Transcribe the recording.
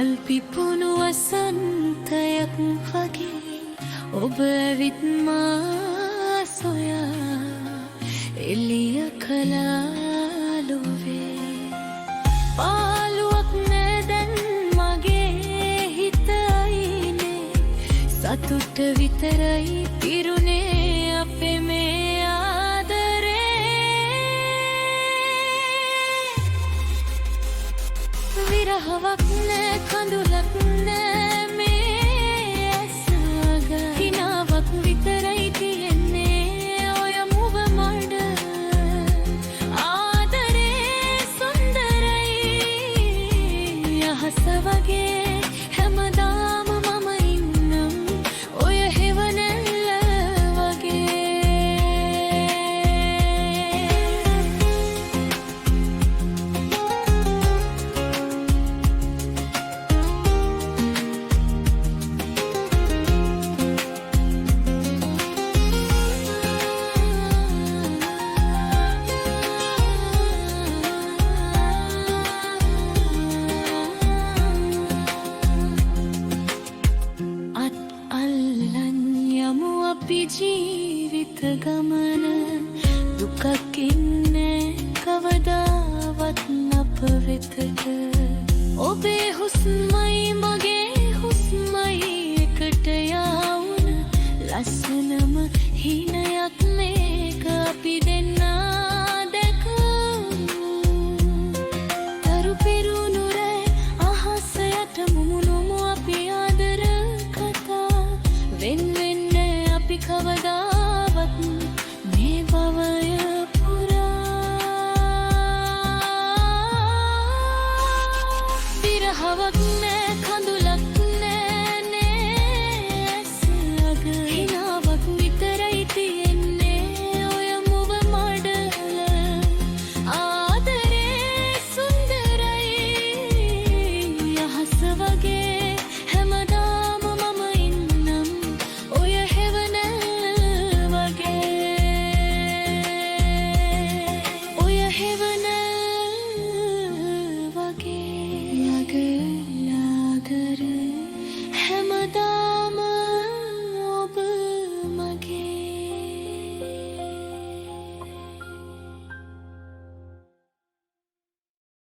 මල් පිපුණු වසන්තයක් වගේ ඔබ ඇවිත් මා සොයා එළිය කළා ලොවේ. පාළුවක් නෑ දැන් මගේ හිතයිනේ, සතුට විතරයි පිරුණේ අපේ මේ ආදරේ. විරහවක් නෑ කඳුලක් නෑ මේ ඇසග, හිනාවක් විතරයි තියෙන්නේ ඔය මුව මඩ. ආදරේ සුන්දරයි අහස වගේ හැමදාම මම ඉන්නම් ඔය හෙවනැල්ල වගේ. අපි ජීවිත ගමන දුකක් ඉන්නේ කවදාවත් අප වෙතට. ඔබේ හුස්මයි මගේ හුස්මයි එකට යවුන ලස්සනම හිනයක් මේක අපි දෙන්නා දැකමු. තරු පිරුණු රෑ අහස යට මුමුණුමු අපි ආදර කතා. වෙන් වෙන්නේ අපි කවදා